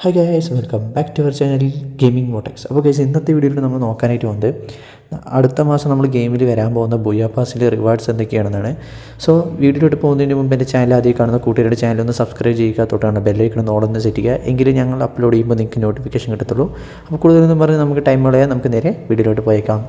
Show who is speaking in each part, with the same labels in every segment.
Speaker 1: Hi guys, welcome back to our channel gaming Motex. അപ്പോൾ guys, ഇന്നത്തെ വീഡിയോയിൽ നമ്മൾ നോക്കാനായിട്ട് വന്നത് അടുത്ത മാസം നമ്മൾ ഗെയിമിൽ വരാൻ പോകുന്ന ബുയാ പാസിലെ റിവാർഡ്സ് എന്തൊക്കെയാണെന്നാണ്. സോ വീഡിയോയിലോട്ട് പോകുന്നതിന് മുമ്പ് എൻ്റെ ചാനൽ ആദ്യം കാണുന്ന കൂട്ടുകാരുടെ ചാനൽ ഒന്ന് സബ്സ്ക്രൈബ് ചെയ്യുക, തൊട്ടാണ് ബെല്ലൈക്കൺ ഓളൊന്ന് സെറ്റ് ചെയ്യുക. എങ്കിലും ഞങ്ങൾ അപ്ലോഡ് ചെയ്യുമ്പോൾ നിങ്ങൾക്ക് നോട്ടിഫിക്കേഷൻ കിട്ടത്തുള്ളൂ. അപ്പോൾ കൂടുതലൊന്നും പറഞ്ഞ് നമുക്ക് ടൈം കളയാൻ നമുക്ക് നേരെ വീഡിയോയിലോട്ട് പോയേക്കാം.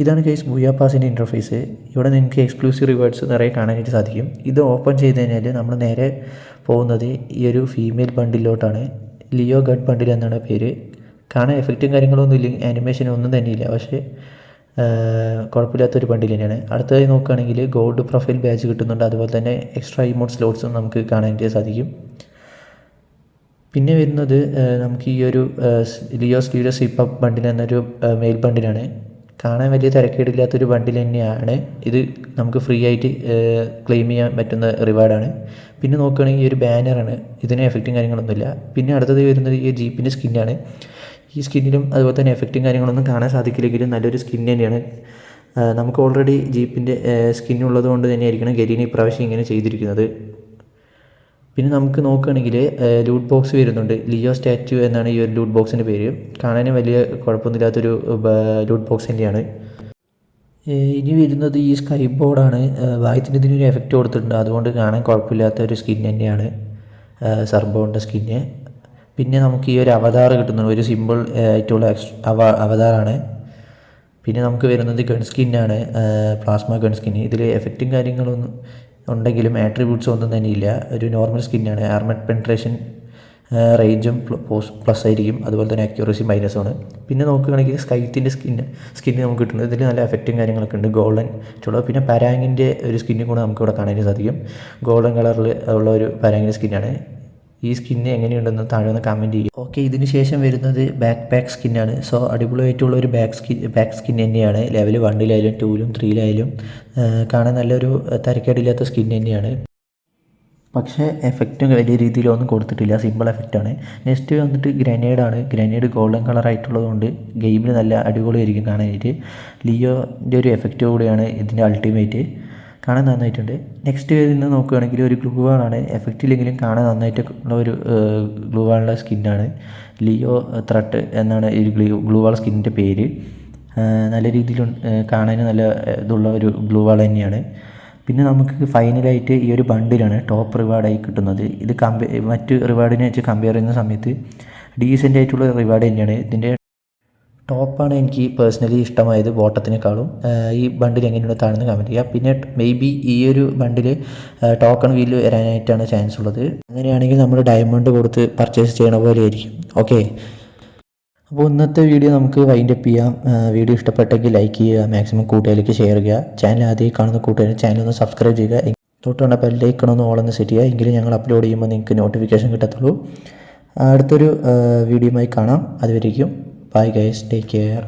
Speaker 1: ഇതാണ് ഗൈസ് ബുയാ പാസിൻ്റെ ഇൻ്റർഫേസ്. ഇവിടെ നിങ്ങൾക്ക് എക്സ്ക്ലൂസീവ് റിവാർഡ്സ് നിറയെ കാണാനായിട്ട് സാധിക്കും. ഇത് ഓപ്പൺ ചെയ്ത് കഴിഞ്ഞാൽ നമ്മൾ നേരെ പോകുന്നത് ഈ ഒരു ഫീമെയിൽ ബണ്ടിലോട്ടാണ്. ലിയോ ഗഡ് ബണ്ടിൽ എന്നാണ് പേര്. കാണാൻ എഫക്റ്റും കാര്യങ്ങളൊന്നും ഇല്ല, ആനിമേഷനും ഒന്നും തന്നെയില്ല, പക്ഷേ കുഴപ്പമില്ലാത്തൊരു ബണ്ടിൽ തന്നെയാണ്. അടുത്തതായി നോക്കുകയാണെങ്കിൽ ഗോൾഡ് പ്രൊഫൈൽ ബാഡ്ജ് കിട്ടുന്നുണ്ട്. അതുപോലെ തന്നെ എക്സ്ട്രാ ഇമോട്ട് സ്ലോട്ട്സും നമുക്ക് കാണാനായിട്ട് സാധിക്കും. പിന്നെ വരുന്നത് നമുക്ക് ഈ ഒരു ലിയോ സ്റ്റീരിയോ സിപ്പ് അപ്പ് ബണ്ടിൽ എന്നൊരു മെയിൽ ബണ്ടിലാണ്. കാണാൻ വലിയ തിരക്കേടില്ലാത്തൊരു ബണ്ടിൽ തന്നെയാണ് ഇത്. നമുക്ക് ഫ്രീ ആയിട്ട് ക്ലെയിം ചെയ്യാൻ പറ്റുന്ന റിവാർഡാണ്. പിന്നെ നോക്കുകയാണെങ്കിൽ ഈ ഒരു ബാനറാണ്. ഇതിന് എഫക്റ്റും കാര്യങ്ങളൊന്നുമില്ല. പിന്നെ അടുത്തത് വരുന്നത് ഈ ജീപ്പിൻ്റെ സ്കിന്നാണ്. ഈ സ്കിന്നിലും അതുപോലെ തന്നെ എഫക്റ്റും കാര്യങ്ങളൊന്നും കാണാൻ സാധിക്കില്ലെങ്കിലും നല്ലൊരു സ്കിൻ തന്നെയാണ്. നമുക്ക് ഓൾറെഡി ജീപ്പിൻ്റെ സ്കിന്നുള്ളത് കൊണ്ട് തന്നെയായിരിക്കണം ഗരീന ഇപ്രാവശ്യം ഇങ്ങനെ ചെയ്തിരിക്കുന്നത്. പിന്നെ നമുക്ക് നോക്കുകയാണെങ്കിൽ ലൂട്ട് ബോക്സ് വരുന്നുണ്ട്. ലിയോ സ്റ്റാച്യു എന്നാണ് ഈ ഒരു ലൂട്ട് ബോക്സിൻ്റെ പേര്. കാണാനും വലിയ കുഴപ്പമൊന്നുമില്ലാത്തൊരു ലൂട്ട് ബോക്സ് തന്നെയാണ്. ഇനി വരുന്നത് ഈ സ്കൈ ബോർഡാണ്. വായത്തിന് ഇതിനൊരു എഫക്റ്റ് കൊടുത്തിട്ടുണ്ട്, അതുകൊണ്ട് കാണാൻ കുഴപ്പമില്ലാത്ത ഒരു സ്കിൻ തന്നെയാണ് സർബോണിൻ്റെ സ്കിന്ന്. പിന്നെ നമുക്ക് ഈ ഒരു അവതാർ കിട്ടുന്നുണ്ട്, ഒരു സിമ്പിൾ ആയിട്ടുള്ള അവതാറാണ്. പിന്നെ നമുക്ക് വരുന്നത് ഗൺ സ്കിന്നാണ്, പ്ലാസ്മ ഗൺ സ്കിന്ന്. ഇതിൽ എഫക്റ്റും കാര്യങ്ങളൊന്നും ഉണ്ടെങ്കിലും ആട്രിബ്യൂട്ട്സ് ഒന്നും തന്നെ ഇല്ല. ഒരു നോർമൽ സ്കിന്നാണ്. ആർമഡ് പെൻട്രേഷൻ റേഞ്ചും പ്ലസ് ആയിരിക്കും, അതുപോലെ തന്നെ അക്യൂറസി മൈനസാണ്. പിന്നെ നോക്കുകയാണെങ്കിൽ സ്കൈത്തിൻ്റെ സ്കിന്ന് നമുക്ക് കിട്ടുന്നത്. ഇതിൽ നല്ല എഫക്റ്റും കാര്യങ്ങളൊക്കെ ഉണ്ട്, ഗോൾഡൻ ചുള. പിന്നെ പരാങ്ങിൻ്റെ ഒരു സ്കിന്നും കൂടെ നമുക്ക് ഇവിടെ കാണാൻ സാധിക്കും. ഗോൾഡൻ കളറിൽ ഉള്ള ഒരു പരാങ്ങിൻ്റെ സ്കിന്നാണ്. ഈ സ്കിന്ന് എങ്ങനെയുണ്ടെന്ന് താഴെ ഒന്ന് കമൻറ്റ് ചെയ്യും. ഓക്കെ, ഇതിന് ശേഷം വരുന്നത് ബാക്ക് പാക്ക് സ്കിന്നാണ്. സോ അടിപൊളിയായിട്ടുള്ള ഒരു ബാക്ക് സ്കിൻ തന്നെയാണ്. ലെവൽ 1-ലായാലും 2-ലും 3-ലായാലും കാണാൻ നല്ലൊരു തരക്കേടില്ലാത്ത സ്കിൻ തന്നെയാണ്. പക്ഷേ എഫക്റ്റും വലിയ രീതിയിലൊന്നും കൊടുത്തിട്ടില്ല, സിമ്പിൾ എഫക്റ്റാണ്. നെക്സ്റ്റ് വന്നിട്ട് ഗ്രനേഡാണ്. ഗ്രനേഡ് ഗോൾഡൻ കളറായിട്ടുള്ളത് കൊണ്ട് ഗെയിമിൽ നല്ല അടിപൊളിയായിരിക്കും കാണാനായിട്ട്. ലിയോൻ്റെ ഒരു എഫക്റ്റ് കൂടിയാണ് ഇതിൻ്റെ അൾട്ടിമേറ്റ്. കാണാൻ നന്നായിട്ടുണ്ട്. നെക്സ്റ്റ് വരുന്നത് നോക്കുകയാണെങ്കിൽ ഒരു ഗ്ലൂ വാളാണ്. എഫക്റ്റ് ഇല്ലെങ്കിലും കാണാൻ നന്നായിട്ടുള്ള ഒരു ഗ്ലൂ വാളിൻ്റെ സ്കിന്നാണ്. ലിയോ ത്രട്ട് എന്നാണ് ഈ ഗ്ലൂ വാൾ സ്കിന്നിൻ്റെ പേര്. നല്ല രീതിയിൽ കാണാൻ നല്ല ഇതുള്ള ഒരു ഗ്ലൂ വാൾ തന്നെയാണ്. പിന്നെ നമുക്ക് ഫൈനലായിട്ട് ഈ ഒരു ബണ്ടിലാണ് ടോപ്പ് റിവാർഡായി കിട്ടുന്നത്. ഇത് മറ്റ് റിവാർഡിനെ വെച്ച് കമ്പയർ ചെയ്യുന്ന സമയത്ത് ഡീസൻ്റ് ആയിട്ടുള്ള റിവാർഡ് തന്നെയാണ്. ഇതിൻ്റെ ടോപ്പാണ് എനിക്ക് പേഴ്സണലി ഇഷ്ടമായത് ബോട്ടത്തിനേക്കാളും. ഈ ബണ്ടിൽ എങ്ങനെയാണ് താഴ്ന്ന് കമൻറ്റ് ചെയ്യുക. പിന്നെ മേ ബി ഈ ഒരു ബണ്ടിൽ ടോക്കൺ വീല് വരാനായിട്ടാണ് ചാൻസ് ഉള്ളത്. അങ്ങനെയാണെങ്കിൽ നമ്മൾ ഡയമണ്ട് കൊടുത്ത് പർച്ചേസ് ചെയ്യണ പോലെ ആയിരിക്കും. ഓക്കെ, അപ്പോൾ ഇന്നത്തെ വീഡിയോ നമുക്ക് വൈൻഡപ്പ് ചെയ്യാം. വീഡിയോ ഇഷ്ടപ്പെട്ടെങ്കിൽ ലൈക്ക് ചെയ്യുക, മാക്സിമം കൂട്ടുകാരിലേക്ക് ഷെയർ ചെയ്യുക. ചാനൽ ആദ്യം കാണുന്ന കൂട്ടുകാർ ചാനൽ ഒന്ന് സബ്സ്ക്രൈബ് ചെയ്യുക. തൊട്ടാണ് ബെല്ലൈക്കണമെന്ന് ഓളൊന്ന് സെറ്റ് ചെയ്യുക. എങ്കിലും ഞങ്ങൾ അപ്ലോഡ് ചെയ്യുമ്പോൾ നിങ്ങൾക്ക് നോട്ടിഫിക്കേഷൻ കിട്ടത്തുള്ളൂ. അടുത്തൊരു വീഡിയോയുമായി കാണാം. അതുവരേക്കും bye guys, take care.